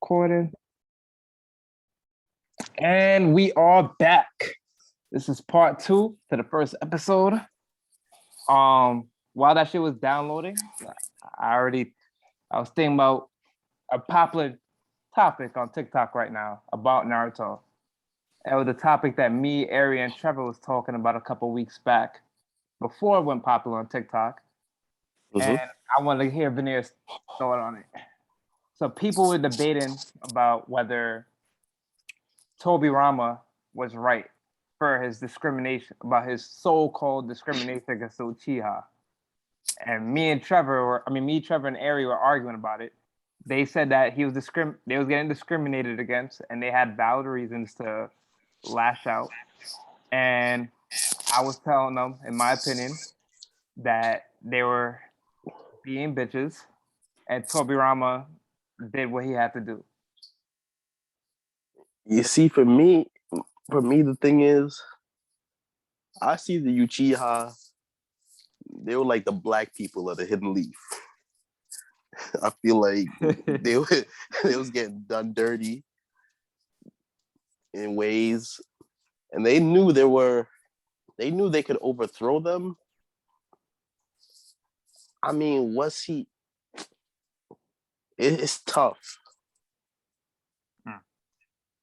Recording. And we are back. This is part 2 to the first episode. While that shit was downloading, I was thinking about a popular topic on TikTok right now about Naruto. It was a topic that me, Ari, and Trevor was talking about a couple weeks back before it went popular on TikTok. And I wanted to hear Veneer's thought on it. So people were debating about whether Tobirama was right for his discrimination, about his so-called discrimination against Uchiha. And Trevor and Ari were arguing about it. They said that he was getting discriminated against, and they had valid reasons to lash out. And I was telling them, in my opinion, that they were being bitches, and Tobirama did what he had to do. You see, for me, the thing is, I see the Uchiha. They were like the black people of the Hidden Leaf. I feel like they was getting done dirty in ways, and they knew they could overthrow them. I mean, it's tough.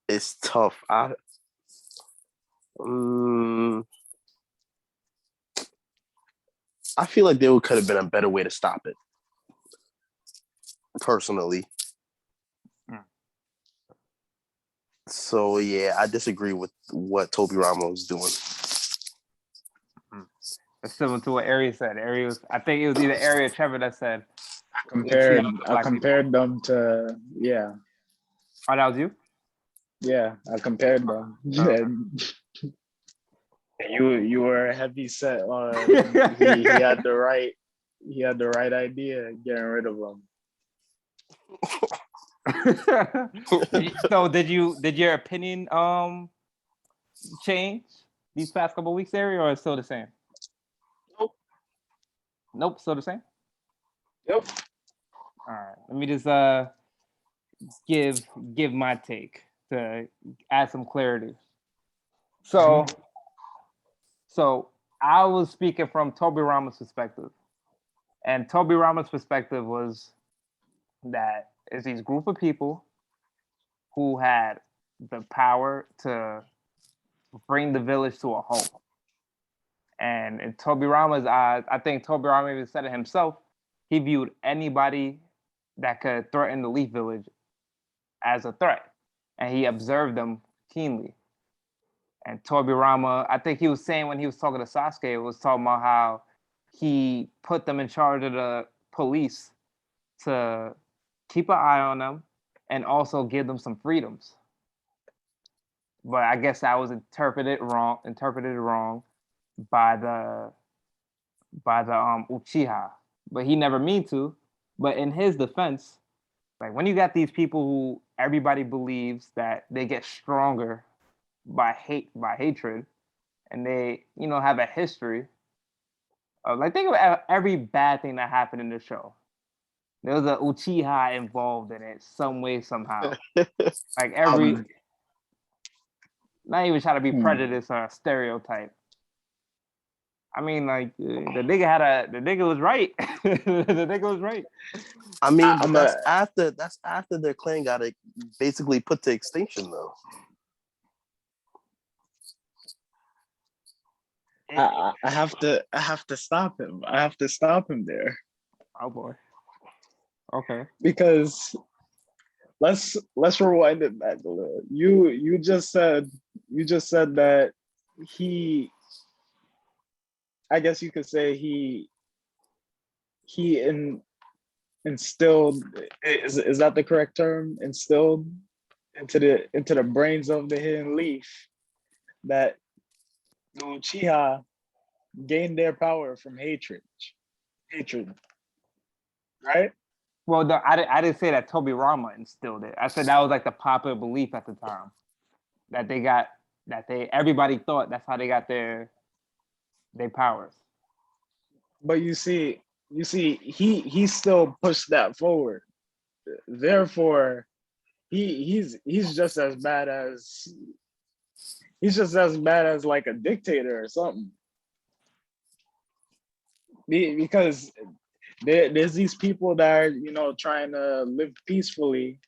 It's tough. I feel like there could have been a better way to stop it. Personally. So yeah, I disagree with what Tobirama was doing. It's similar to what Ari said. I think it was either Ari or Trevor that said. I compared them to Oh, that was you? Yeah, I compared them. You were heavy set on he had the right idea getting rid of them. So did your opinion change these past couple of weeks, Ari, or is it still the same? Nope, still the same? Yep. All right. Let me just give my take to add some clarity. So I was speaking from Tobirama's perspective. And Tobirama's perspective was that it's these group of people who had the power to bring the village to a halt. And in Tobirama's eyes, I think Tobirama even said it himself, he viewed anybody that could threaten the Leaf Village as a threat. And he observed them keenly. And Tobirama, I think he was saying when he was talking to Sasuke, was talking about how he put them in charge of the police to keep an eye on them and also give them some freedoms. But I guess that was interpreted wrong by the Uchiha. But he never mean to. But in his defense, like when you got these people who everybody believes that they get stronger by hatred, and they, have a history of, like, think of every bad thing that happened in the show. There was a Uchiha involved in it some way, somehow. Like not even trying to be prejudiced or a stereotype. I mean, like, the nigga was right. The nigga was right. I mean, but that's after their clan got it basically put to extinction, though. I have to stop him. I have to stop him there. Oh boy. Okay. Because let's rewind it back a little. You just said that he, I guess you could say he instilled, is that the correct term? Instilled into the brains of the Hidden Leaf that the Uchiha gained their power from hatred, right? Well, I didn't say that Tobirama instilled it. I said that was like the popular belief at the time that everybody thought that's how they got their powers. But you see, he still pushed that forward. Therefore, he's just as bad as like a dictator or something. Because there's these people that are, trying to live peacefully,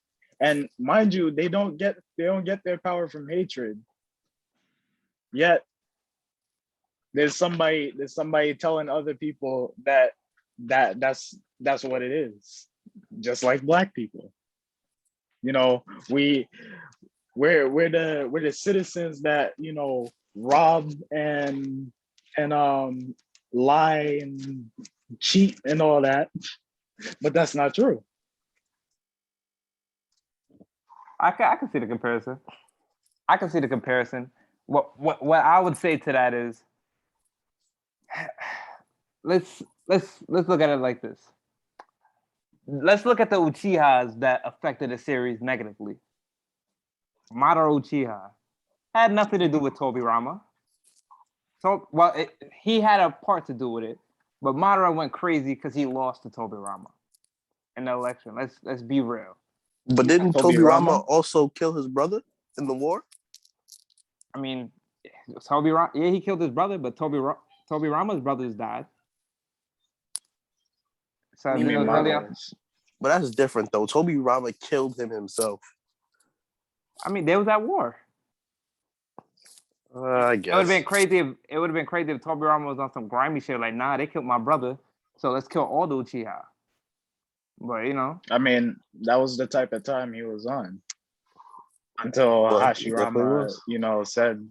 and mind you, they don't get their power from hatred. Yet there's somebody telling other people that's what it is. Just like black people, we're the citizens that rob and lie and cheat and all that, but that's not true. I can see the comparison. I can see the comparison. What I would say to that is, let's look at it like this. Let's look at the Uchihas that affected the series negatively. Madara Uchiha had nothing to do with Tobirama. So, he had a part to do with it, but Madara went crazy because he lost to Tobirama in the election. Let's be real. But didn't Tobirama also kill his brother in the war? I mean, Tobirama, yeah, he killed his brother, but Tobirama's brothers died. So but that's different though. Tobirama killed him himself. I mean, they was at war. I guess it would have been crazy if Tobirama was on some grimy shit like, nah, they killed my brother, so let's kill all the Uchiha. But I mean, that was the type of time he was on until Hashirama, said.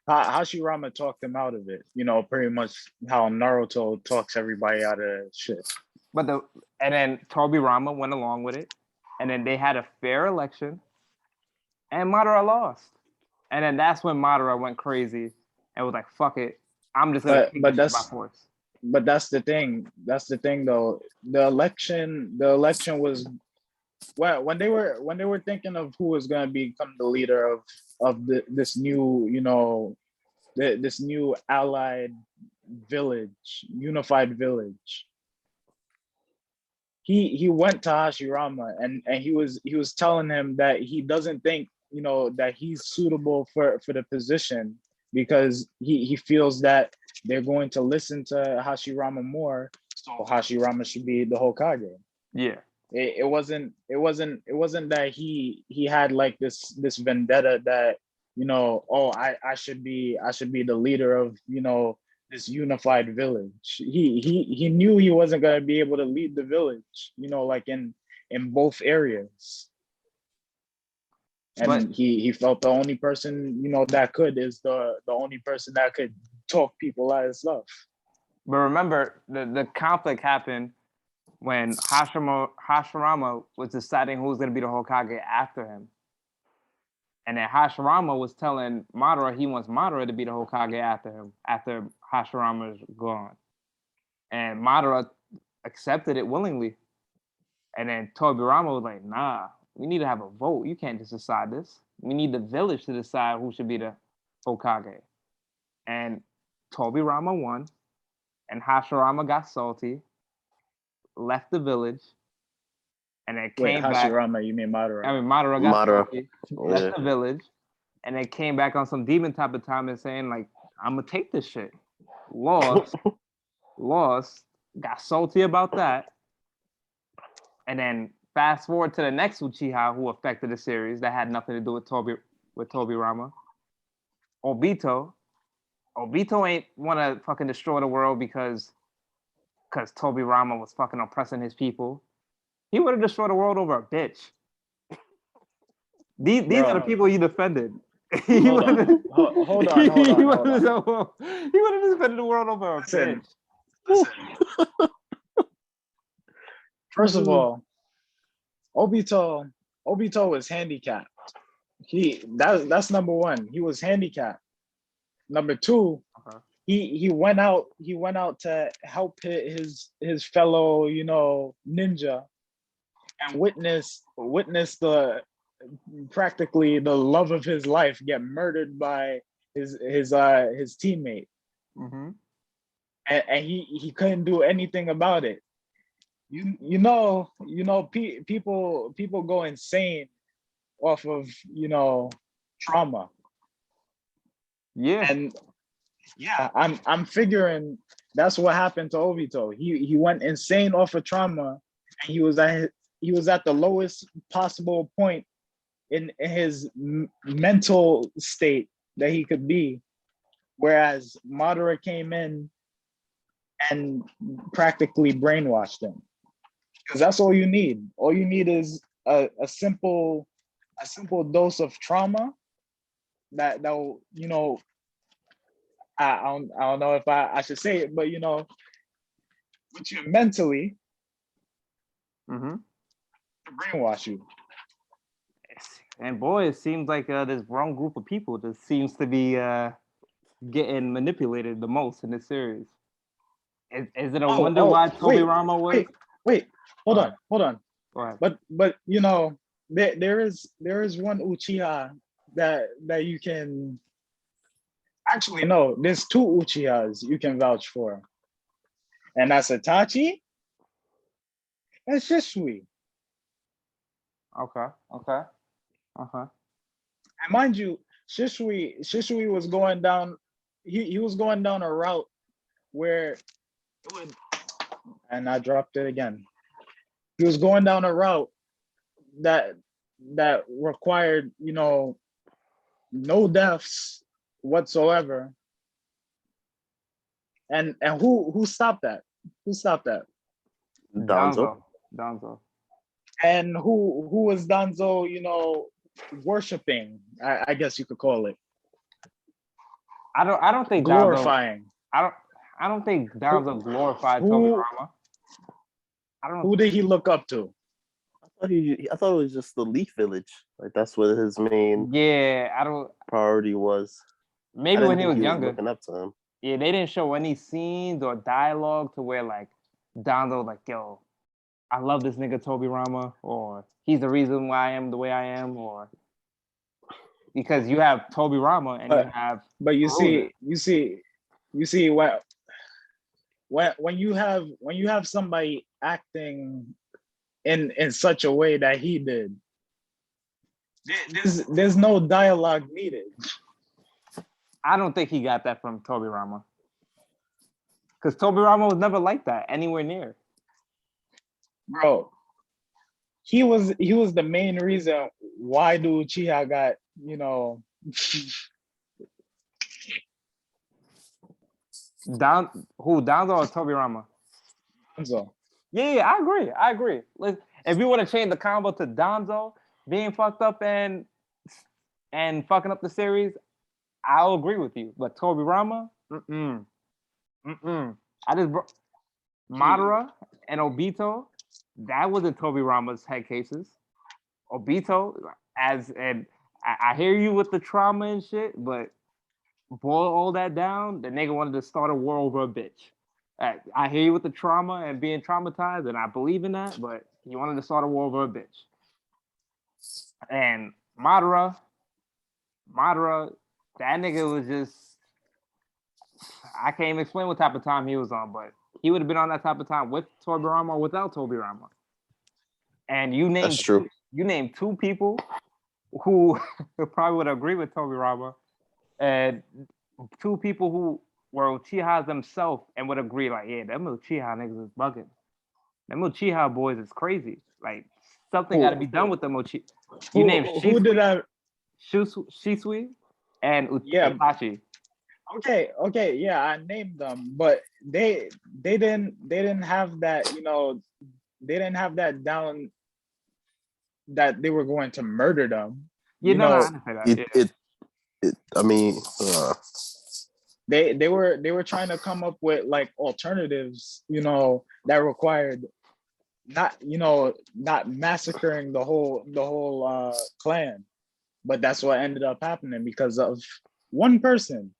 Hashirama talked him out of it. Pretty much how Naruto talks everybody out of shit. And then Tobirama went along with it, and then they had a fair election, and Madara lost. And then that's when Madara went crazy and was like, "Fuck it, I'm just gonna take this by force." But that's the thing. That's the thing, though. The election was when they were thinking of who was gonna become the leader of this new, this new allied village, unified village. He went to Hashirama and he was telling him that he doesn't think that he's suitable for the position because he feels that they're going to listen to Hashirama more, so Hashirama should be the Hokage. Yeah. It wasn't that he had like this vendetta that I should be the leader of this unified village. He knew he wasn't going to be able to lead the village, like in both areas. And he felt the only person, that could is the only person that could talk people out of stuff. But remember, the conflict happened when Hashirama was deciding who was going to be the Hokage after him. And then Hashirama was telling Madara he wants Madara to be the Hokage after him, after Hashirama's gone. And Madara accepted it willingly. And then Tobirama was like, nah, we need to have a vote. You can't just decide this. We need the village to decide who should be the Hokage. And Tobirama won. And Hashirama got salty, left the village, and then came back. Hashirama, you mean Madara? I mean, Madara got salty, left the village, and then came back on some demon type of time and saying, like, I'm going to take this shit. Lost, got salty about that. And then fast forward to the next Uchiha who affected the series that had nothing to do with Tobirama. Obito. Obito ain't want to fucking destroy the world because Tobirama was fucking oppressing his people. He would have destroyed the world over a bitch. These are the people he defended. Hold on. He would have defended the world over a bitch. Listen. First of all, Obito was handicapped. That's number one. He was handicapped. Number two, he went out to help his fellow, ninja, and witness the practically the love of his life get murdered by his teammate. Mm-hmm. And he couldn't do anything about it. people go insane off of trauma. Yeah. And yeah, I'm figuring that's what happened to Obito. He went insane off of trauma, and he was at the lowest possible point in his mental state that he could be. Whereas Madara came in and practically brainwashed him. Because that's all you need. All you need is a simple dose of trauma that will, I don't know if I should say it, but with you mentally Mm-hmm. to brainwash you. And boy, it seems like this wrong group of people just seems to be getting manipulated the most in this series. Is it a wonder why Toby Rama was? Wait, hold Alright. on. Go ahead. But there is one Uchiha that you can actually no, there's two Uchihas you can vouch for. And that's Itachi and Shisui. Okay. Uh-huh. And mind you, Shisui was going down, he was going down a route where it would, and I dropped it again. He was going down a route that required, no deaths whatsoever. And who stopped that? Who stopped that? Danzo. And who was Danzo, worshiping, I guess you could call it. I don't think glorifying. I don't think Danzo glorified Toby Rama. I don't know. Who did he look up to? I thought it was just the Leaf Village. Like that's what his main priority was. Maybe when he was younger. Looking up to him. Yeah, they didn't show any scenes or dialogue to where like Danzo like, yo, I love this nigga Toby Rama, or he's the reason why I am the way I am, or because you have Toby Rama and you have. But you see when you have somebody acting in such a way that he did, there's no dialogue needed. I don't think he got that from Toby Rama, because Toby Rama was never like that anywhere near. Bro, he was the main reason why the Uchiha got Danzo or Toby Rama? Danzo. Yeah, I agree. If you want to change the combo to Danzo being fucked up and fucking up the series, I'll agree with you. But Toby Rama, Madara and Obito, that wasn't Toby Rama's head cases. Obito, I hear you with the trauma and shit, but boil all that down, the nigga wanted to start a war over a bitch. I hear you with the trauma and being traumatized, and I believe in that, but he wanted to start a war over a bitch. And Madara, that nigga was just, I can't even explain what type of time he was on, but he would have been on that type of time with Toby Rama or without Toby Rama. And you named two people who probably would agree with Toby Rama, and two people who were Uchihas themselves and would agree, like, yeah, them Uchiha niggas is bugging. Them Uchiha boys is crazy. Like, something got to be done with them Uchiha. You named who did I? Shisui and Itachi. Okay, yeah, I named them, but they didn't have that, they didn't have that down that they were going to murder them. I didn't say that. They were trying to come up with like alternatives, that required not massacring the whole clan. But that's what ended up happening because of one person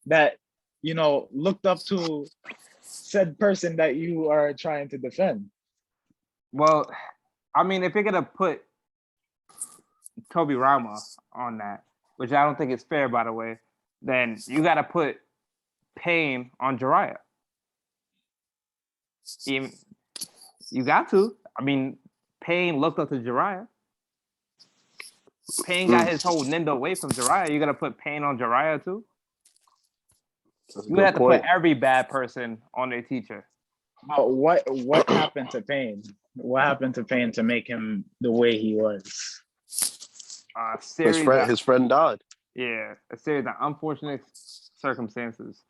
that looked up to said person that you are trying to defend. Well, I mean, if you're gonna put Toby Rama on that, which I don't think is fair, by the way, then you gotta put Pain on Jiraiya. You got to. I mean, Pain looked up to Jiraiya. Pain got his whole ninja away from Jiraiya. You gotta put Pain on Jiraiya too. That's a You would good have to point. put every bad person on their teacher. But what happened to Pain? What happened to Pain to make him the way he was? His friend died. Yeah, a series of unfortunate circumstances.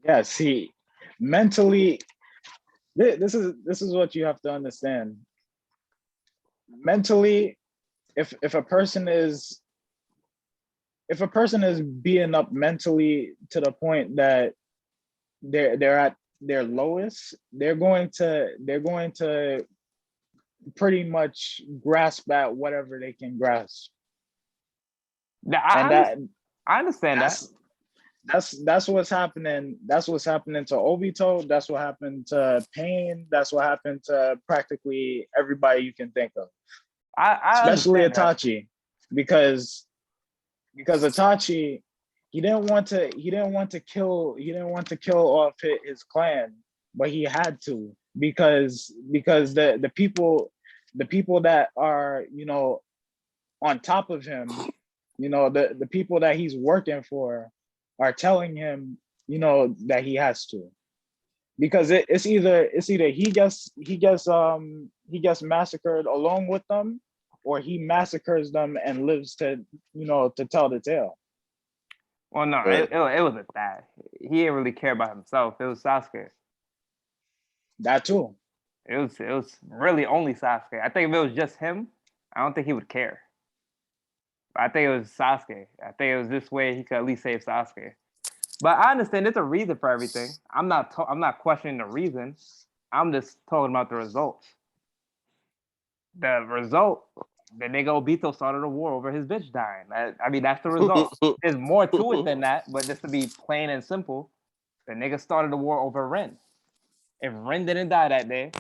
Yes, he mentally. This is what you have to understand. Mentally, if a person is being up mentally to the point that they're at their lowest, they're going to pretty much grasp at whatever they can grasp. I understand that. That's what's happening. That's what's happening to Obito. That's what happened to Pain. That's what happened to practically everybody you can think of. I Especially understand Itachi, because Itachi, he didn't want to kill off his clan, but he had to, because the people that are, on top of him, the people that he's working for are telling him, that he has to, because it's either he gets massacred along with them, or he massacres them and lives to tell the tale. Well, no, Right. it wasn't that. He didn't really care about himself. It was Sasuke. That too. It was really only Sasuke. I think if it was just him, I don't think he would care. I think it was Sasuke. I think it was this way he could at least save Sasuke. But I understand there's a reason for everything. I'm not questioning the reason. I'm just talking about the results. The result, the nigga Obito started a war over his bitch dying. I mean, that's the result. There's more to it than that, but just to be plain and simple, the nigga started a war over Ren. If Ren didn't die that day,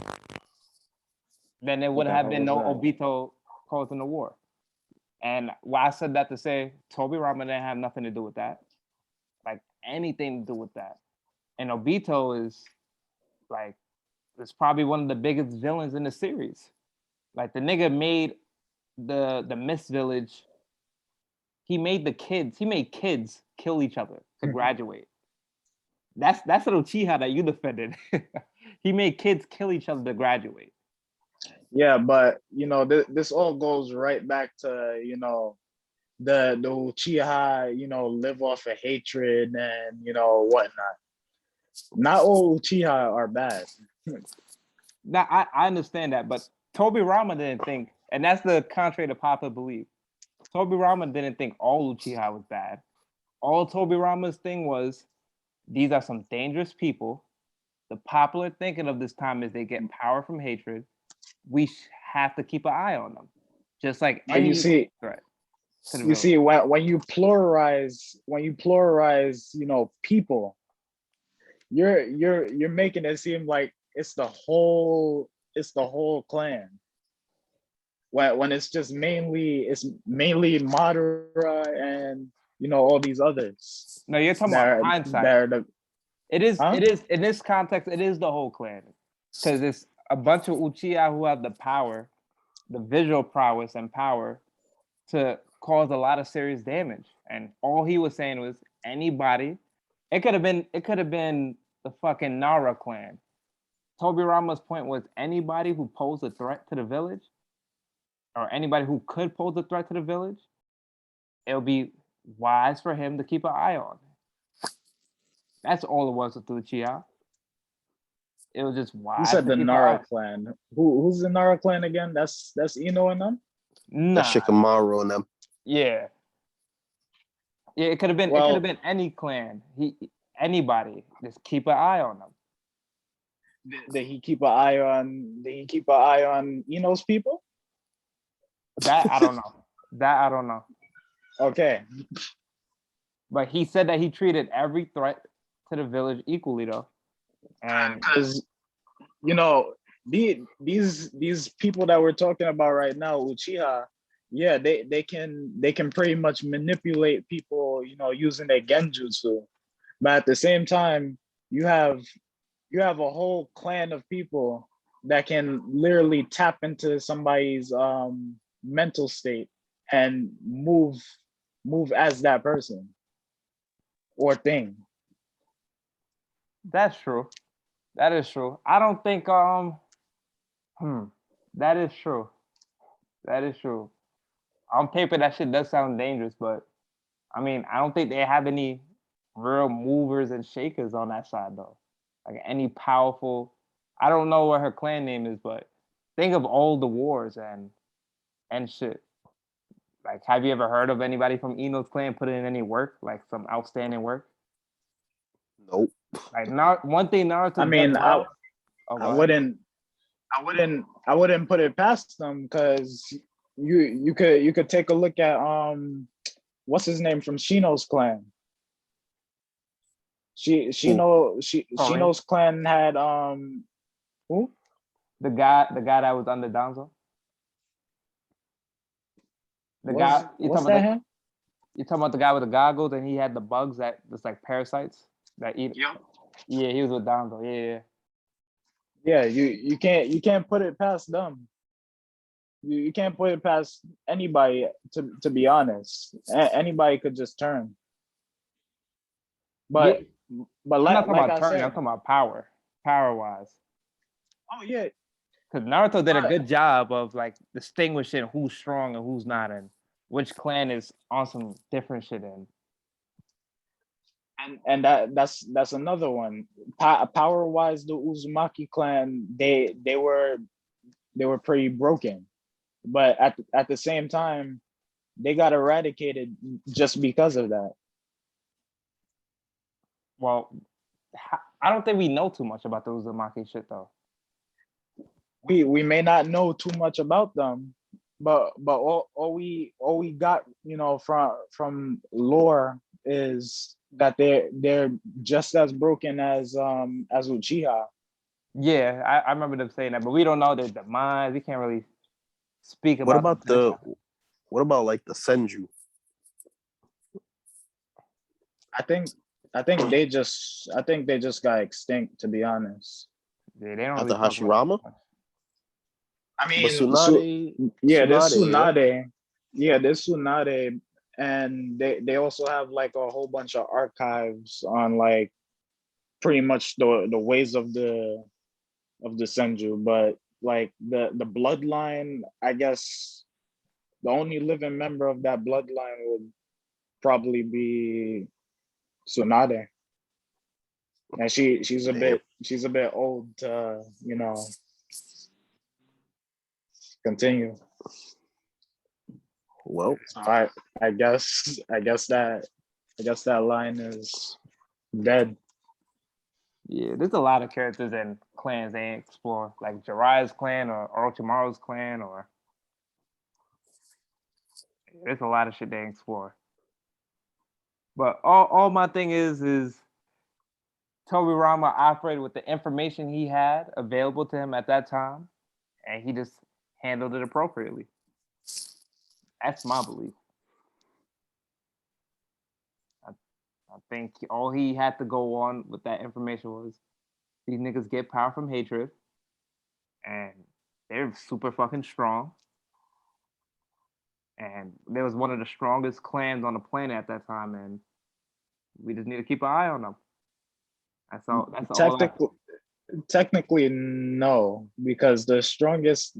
then there would the have hell been was no that? Obito causing the war. And why I said that to say Tobirama didn't have nothing to do with that. Like anything to do with that. And Obito is probably one of the biggest villains in the series. Like the nigga made the Mist Village. He made kids kill each other to graduate. That's an Uchiha that you defended. He made kids kill each other to graduate. Yeah, but this all goes right back to the Uchiha, live off of hatred and whatnot. Not all Uchiha are bad. Now I understand that, but Tobirama didn't think, and that's the contrary to popular belief. Tobirama didn't think all Uchiha was bad. All Tobirama's thing was, these are some dangerous people. The popular thinking of this time is they get power from hatred. We have to keep an eye on them, just like But any you see, threat. To the you village. see, when you pluralize, people, you're making it seem like it's the whole clan. When it's just mainly Madara and all these others. No, you're talking that about are, hindsight. that are the It is. Huh? It is in this context. It is the whole clan, because it's a bunch of Uchiha who have the power, the visual prowess and power, to cause a lot of serious damage. And all he was saying was anybody. It could have been the fucking Nara clan. Tobirama's point was anybody who posed a threat to the village, or anybody who could pose a threat to the village, it'll be wise for him to keep an eye on. That's all it was with the Uchiha. It was just wise. You said to the keep an Nara eye. clan. Who's the Nara clan again? That's Ino and them? Nah. That's Shikamaru and them. Yeah. Yeah, it could have been. It could have been any clan. Anybody. Just keep an eye on them. Did he keep an eye on Ino's people? That I don't know. Okay. But he said that he treated every threat to the village equally, though. And because these people that we're talking about right now, Uchiha, yeah, they can pretty much manipulate people, using their genjutsu. But at the same time, you have a whole clan of people that can literally tap into somebody's mental state and move as that person or thing. That's true. That is true. I don't think that is true. That is true. On paper that shit does sound dangerous, but I mean, I don't think they have any real movers and shakers on that side though. Like any powerful, I don't know what her clan name is, but think of all the wars and shit. Like, have you ever heard of anybody from Ino's clan put in any work, like some outstanding work? Nope. Like, not one thing Naruto I mean, does well. Oh, I go ahead. wouldn't put it past them because you could take a look at what's his name from Shino's clan. Shino's clan had who? The guy that was under Danzo. The guy you What's talking that about? him? You talking about the guy with the goggles and he had the bugs that just like parasites that eat? Yep. Yeah, he was with Danzo. Yeah. Yeah, you can't put it past them. You can't put it past anybody. To be honest, anybody could just turn. But but I'm not talking like about I turning. I'm said, talking about power wise. oh yeah, Because Naruto did a But- good job of like distinguishing who's strong and who's not, and which clan is on some different shit. and that's another one. Power wise, the Uzumaki clan they were pretty broken, but at the same time, they got eradicated just because of that. Well, I don't think we know too much about the Uzumaki shit though. We may not know too much about them, but all we got, you know, from lore is that they're just as broken as Uchiha. Yeah, I remember them saying that, but we don't know their demise. We can't really speak about. What about like the Senju? I think they just got extinct, to be honest. Yeah, they don't After really talk about Hashirama? it much. I mean, But Tsunade, yeah, there's Tsunade, Tsunade. Yeah, there's Tsunade, and they also have like a whole bunch of archives on like pretty much the ways of the Senju, but like the bloodline, I guess the only living member of that bloodline would probably be Tsunade. And she's a bit old to, you know, continue. Well, So I guess that line is dead. Yeah, there's a lot of characters and clans they ain't explore, like Jiraiya's clan or Orochimaru's clan, or there's a lot of shit they ain't explore. But all my thing is Tobirama operated with the information he had available to him at that time, and he just handled it appropriately. That's my belief. I think all he had to go on with that information was these niggas get power from hatred, and they're super fucking strong. And there was one of the strongest clans on the planet at that time, and we just need to keep an eye on them. That's all. That's all. Technically, no, because the strongest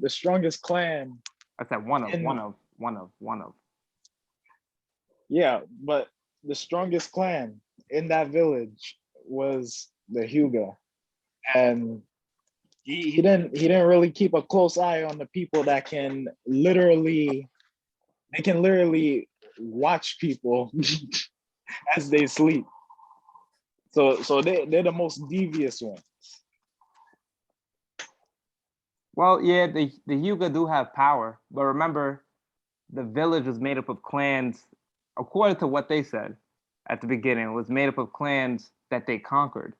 clan. I said one of. Yeah, but the strongest clan in that village was the Hyuga, and he didn't really keep a close eye on the people that can literally watch people as they sleep. So they're the most devious ones. Well, yeah, the Hyuga do have power, but remember, the village was made up of clans, according to what they said at the beginning, was made up of clans that they conquered.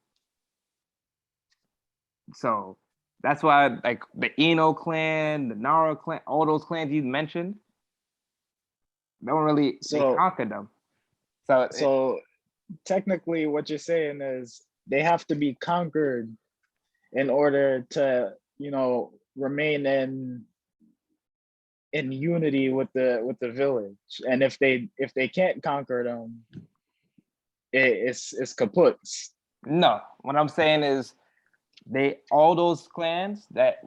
So that's why, like the Ino clan, the Nara clan, all those clans you mentioned, they don't really they conquered them. So technically, what you're saying is they have to be conquered in order to remain in unity with the village. And if they can't conquer them, it's kaput. No, what I'm saying is all those clans that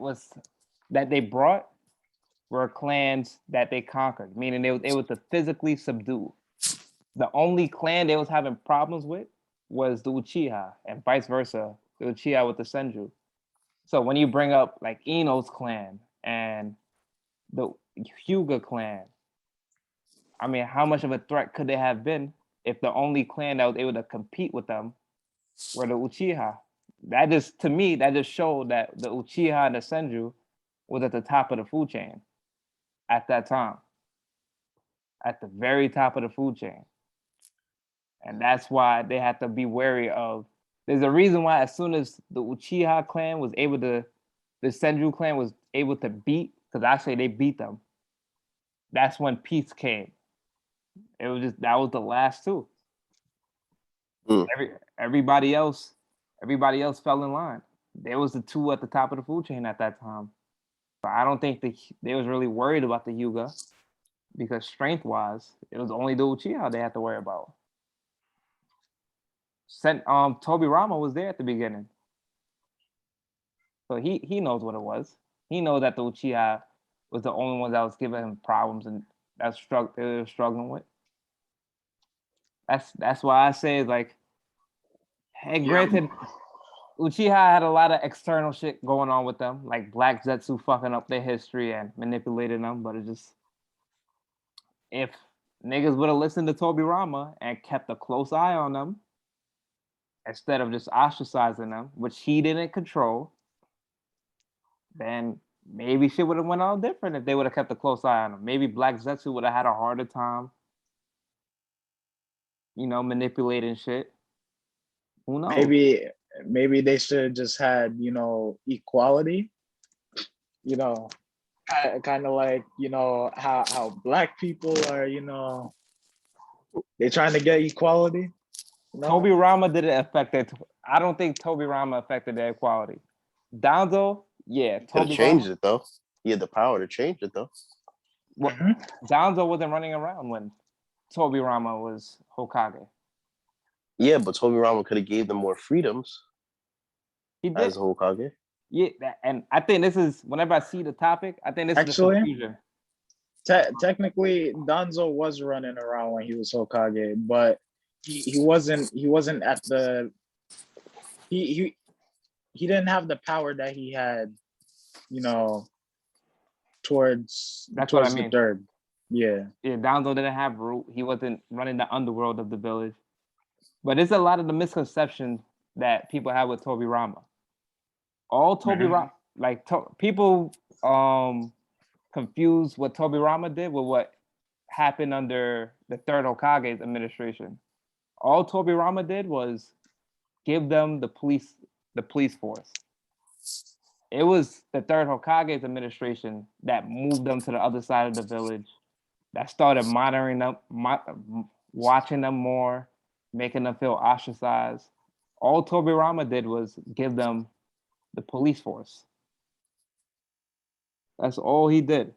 they brought were clans that they conquered, meaning they was able to physically subdue. The only clan they was having problems with was the Uchiha, and vice versa, the Uchiha with the Senju. So when you bring up like Ino's clan and the Hyuga clan, I mean, how much of a threat could they have been if the only clan that was able to compete with them were the Uchiha? That just, to me, that just showed that the Uchiha and the Senju was at the top of the food chain at that time, at the very top of the food chain. And that's why they had to be wary of. There's a reason why as soon as the Uchiha clan was able to, the Senju clan was able to beat, because actually they beat them. That's when peace came. It was just, that was the last two. Mm. Everybody else fell in line. There was the two at the top of the food chain at that time. So I don't think they was really worried about the Hyuga, because strength wise, it was only the Uchiha they had to worry about. Tobirama was there at the beginning, so he knows what it was. He knows that the Uchiha was the only one that was giving him problems and they were struggling with. That's why I say, like, hey, granted, Uchiha had a lot of external shit going on with them, like Black Zetsu fucking up their history and manipulating them, but it just, if niggas would have listened to Tobirama and kept a close eye on them instead of just ostracizing them, which he didn't control, then maybe shit would have went all different if they would have kept a close eye on them. Maybe Black Zetsu would have had a harder time, manipulating shit. Who knows? Maybe they should have just had equality. Kind of like how black people are. They're trying to get equality. Tobirama didn't affect it. I don't think Tobirama affected their equality. Danzo, yeah, Could have changed it though. He had the power to change it though. Well, Danzo wasn't running around when Tobirama was Hokage. Yeah, but Tobirama could have gave them more freedoms. He did. As Hokage. Yeah, and I think this is, whenever I see the topic, I think this is the confusion. Technically, Danzo was running around when he was Hokage, but he wasn't at the he didn't have the power that he had, towards what I mean. The third. Yeah, Danzo didn't have root. He wasn't running the underworld of the village. But it's a lot of the misconception that people have with Tobirama. All Tobirama, people confuse what Tobirama did with what happened under the third Hokage's administration. All Tobirama did was give them the police force. It was the third Hokage's administration that moved them to the other side of the village, that started monitoring them, watching them more, making them feel ostracized. All Tobirama did was give them the police force. That's all he did.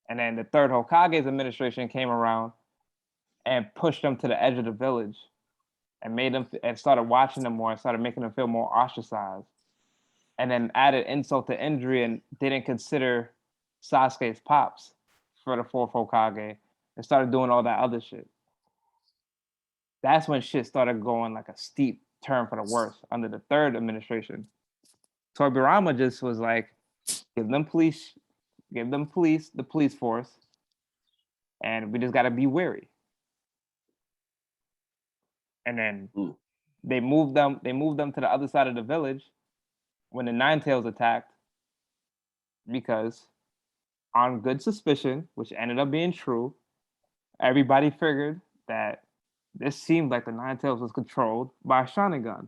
And then the third Hokage's administration came around and pushed them to the edge of the village and made them, and started watching them more and started making them feel more ostracized. And then added insult to injury and didn't consider Sasuke's pops for the fourth Hokage and started doing all that other shit. That's when shit started going like a steep turn for the worse under the third administration. Tobirama just was like, give them the police force, and we just got to be wary. And then they moved them to the other side of the village when the Nine Tails attacked, because on good suspicion, which ended up being true, everybody figured that this seemed like the Nine Tails was controlled by a Sharingan.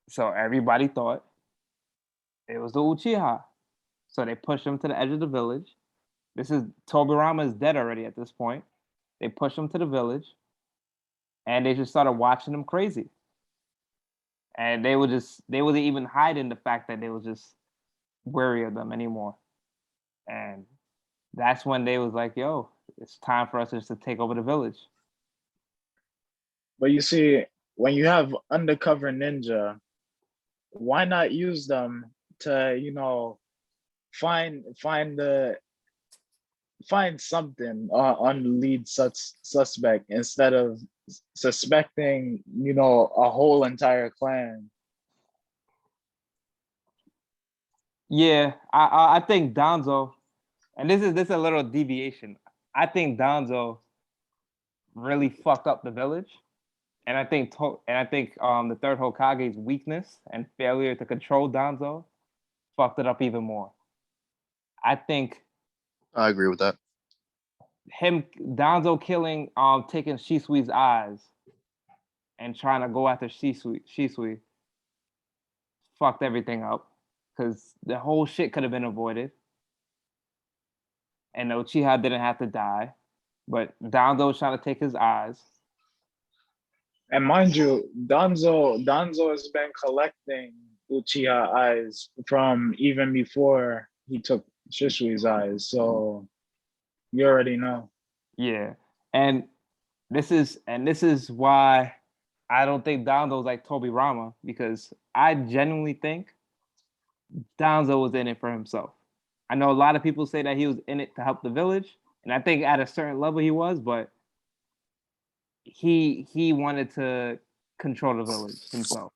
So everybody thought it was the Uchiha. So they pushed him to the edge of the village. Tobirama is dead already at this point. They pushed him to the village, and they just started watching him crazy. and they wasn't even hiding the fact that they was just wary of them anymore. And that's when they was like, "Yo, it's time for us just to take over the village." But you see, when you have undercover ninja, why not use them to, find something on the lead suspect instead of suspecting, a whole entire clan. Yeah, I think Donzo, and this is a little deviation. I think Donzo really fucked up the village, and I think the third Hokage's weakness and failure to control Donzo fucked it up even more. I think I agree with that. him Donzo killing taking Shisui's eyes and trying to go after Shisui fucked everything up because the whole shit could have been avoided and Uchiha didn't have to die, but Donzo was trying to take his eyes. And mind you, Danzo has been collecting Uchiha eyes from even before he took Shisui's eyes. So you already know. Yeah, and this is why I don't think Donzo's like Tobirama because I genuinely think Donzo was in it for himself. I know a lot of people say that he was in it to help the village, and I think at a certain level he was, but he wanted to control the village himself.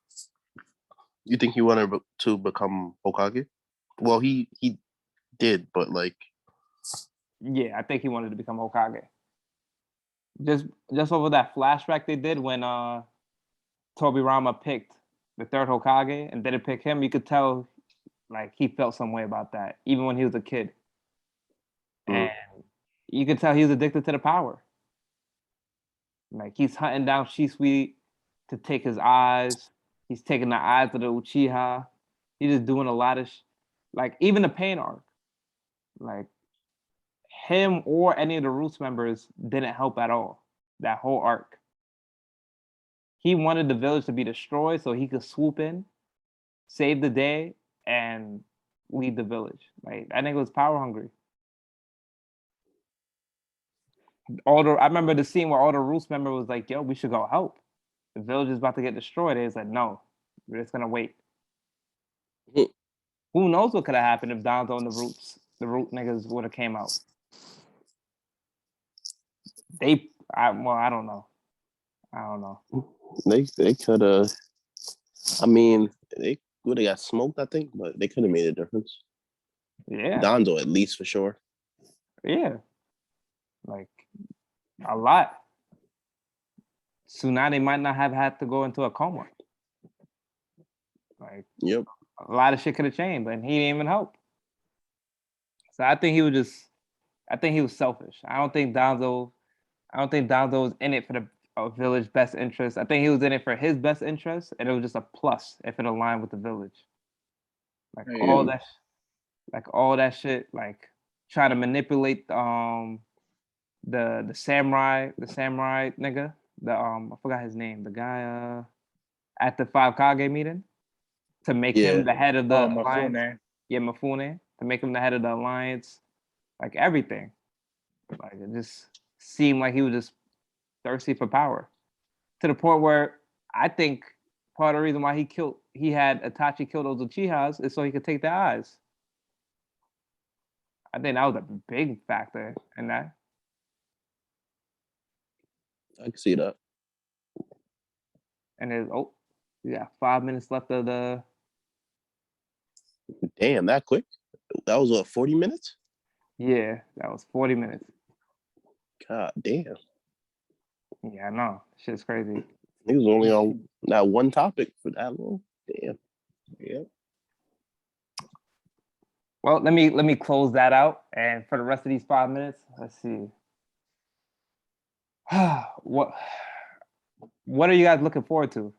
You think he wanted to become Hokage? Well, he did, but like, Yeah, I think he wanted to become Hokage. Just over that flashback they did when Tobirama picked the third Hokage and didn't pick him, you could tell like he felt some way about that, even when he was a kid. Mm. And you could tell he was addicted to the power. Like he's hunting down Shisui to take his eyes. He's taking the eyes of the Uchiha. He's just doing a lot of like even the pain arc. Like him or any of the Roots members didn't help at all. That whole arc. He wanted the village to be destroyed so he could swoop in, save the day, and lead the village. Like I think it was power hungry. I remember the scene where all the Roots member was like, "Yo, we should go help. The village is about to get destroyed." They was like, "No, we're just gonna wait." Hmm. Who knows what could have happened if Donzo and the Root niggas would have came out? I don't know. I don't know. they could have. I mean, they would have got smoked, I think, but they could have made a difference. Yeah, Donzo, at least for sure. yeah, like a lot. Tsunade might not have had to go into a coma. Like Yep. a lot of shit could have changed, but he didn't even help. So I think he was just. I think he was selfish. I don't think Donzo. I don't think Donzo was in it for the village best interest. I think he was in it for his best interest, and it was just a plus if it aligned with the village. Like Yeah. all that shit, like try to manipulate the samurai nigga, the I forgot his name, the guy at the Five Kage meeting to make Yeah. him the head of Oh, the alliance. Mifune. Yeah, Mifune to make him the head of the alliance, like everything. Like it just seemed like he was just thirsty for power to the point where I think part of the reason why he had Itachi kill those Uchihas is so he could take their eyes. I think that was a big factor in that. I can see that. And there's you got 5 minutes left of the Damn, that quick? That was what, 40 minutes? yeah, that was 40 minutes. God damn. Yeah, I know. Shit's crazy. He was only on that one topic for that long. Damn. Yep. Well, let me close that out. And for the rest of these 5 minutes, let's see. what what are you guys looking forward to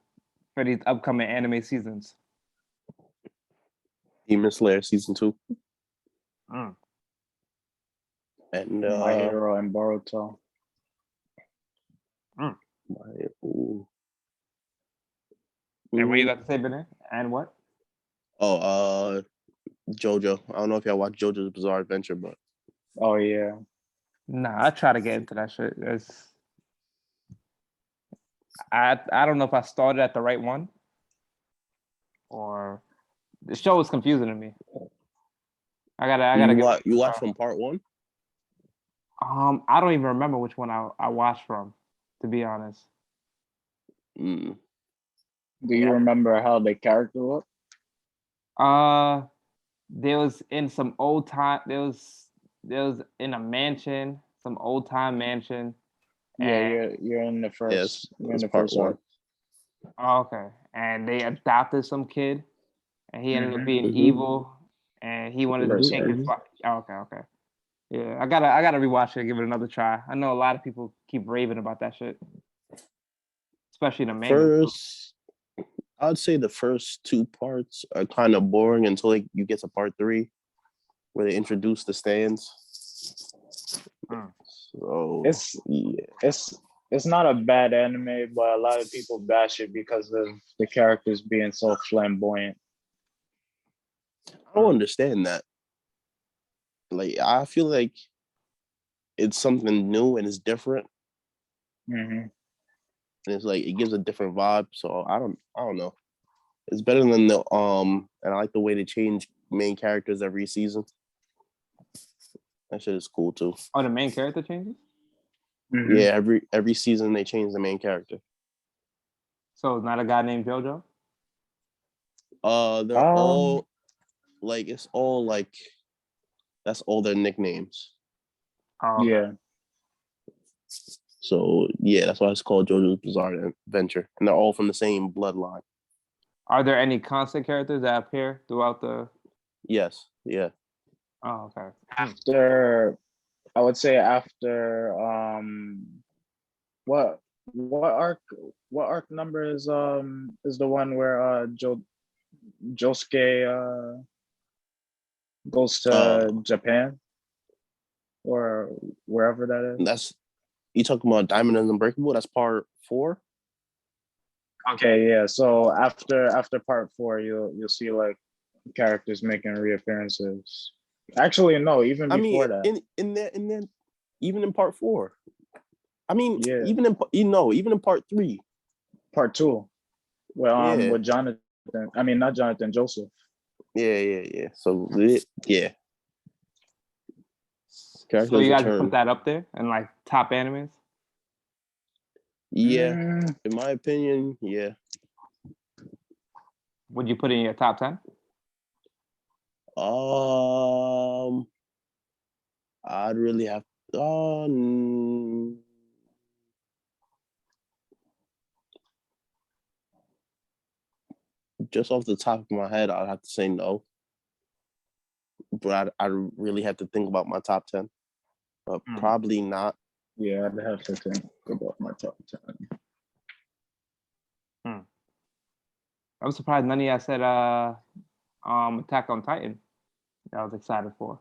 for these upcoming anime seasons? Demon Slayer season 2. Mm. And My Hero and Boruto. ooh. And what you Mhm. got to say, Benny? And what? Oh, JoJo. I don't know if y'all watch JoJo's Bizarre Adventure, but Oh yeah. Nah, I try to get into that shit. I don't know if I started at the right one or the show is confusing to me. I gotta get. you watch from part one. I don't even remember which one I watched from, to be honest. Mm. Do you remember how the character looked? There was in some old time. There was in a mansion, some old time mansion. Yeah, And you're in the Yes, first. You're in it's the part first one. arc. oh, okay, and they adopted some kid, and he ended up Mhm. being Mhm. evil, and he wanted to First take his. arc. Oh, okay. Yeah, I gotta rewatch it and give it another try. I know a lot of people keep raving about that shit, especially the manga. First, I'd say the first two parts are kind of boring until you get to part three, where they introduce the stands. Mm. So It's yeah, it's not a bad anime, but a lot of people bash it because of the characters being so flamboyant. I don't understand that. Like, I feel like it's something new and it's different, Hmm. and it's like it gives a different vibe. So I don't know. It's better than and I like the way they change main characters every season. That shit is cool too. Oh, the main character changes. Hmm. Yeah, every season they change the main character. So it's not a guy named JoJo. They're all like it's all like that's all their nicknames. Oh, okay. Yeah. So yeah, that's why it's called JoJo's Bizarre Adventure, and they're all from the same bloodline. Are there any constant characters that appear throughout the? Yes, yeah. Oh, okay. After I would say after what what arc number is the one where Josuke goes Uh, to Japan or wherever that is. that's you talking about Diamond and Unbreakable? That's part 4. Okay, yeah. So after part 4, you'll see like characters making reappearances. Actually, no, even I mean, before that. in that, even in part 4. I mean, Yeah, even in part 3. part 2. Well, Yeah, with Jonathan. I mean, not Jonathan, Joseph. yeah. So yeah, So characters you guys put return. that up there and like top animes. Yeah, Mm, in my opinion, yeah. Would you put it in your top 10? I'd really have. Just off the top of my head, I'd have to say no. But I really have to think about my top 10. But probably not. yeah, I'd have to think about my top 10. I'm surprised none of y'all said Attack on Titan. That I was excited for.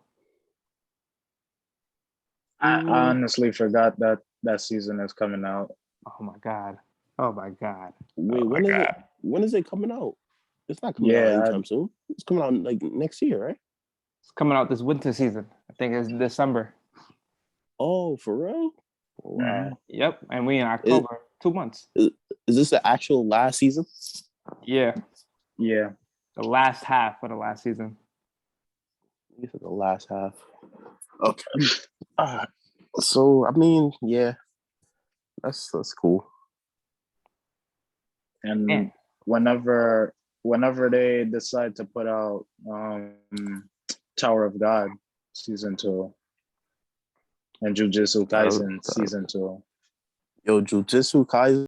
I honestly forgot that that season is coming out. Oh my god. Oh my god. Wait, Oh my when is it? god. When is it coming out? It's not coming out Yeah, anytime soon. It's coming out like next year, right? It's coming out this winter season. I think it's December. Oh, for real? Mhm. Wow. Yep. And we in October. 2 months. Is this the actual last season? Yeah. Yeah. The last half of the last season. This is the last half. Okay. So I mean, yeah, that's cool. And Man. whenever they decide to put out Tower of God season 2 and Jujutsu Kaisen season 2. Yo, Jujutsu Kaisen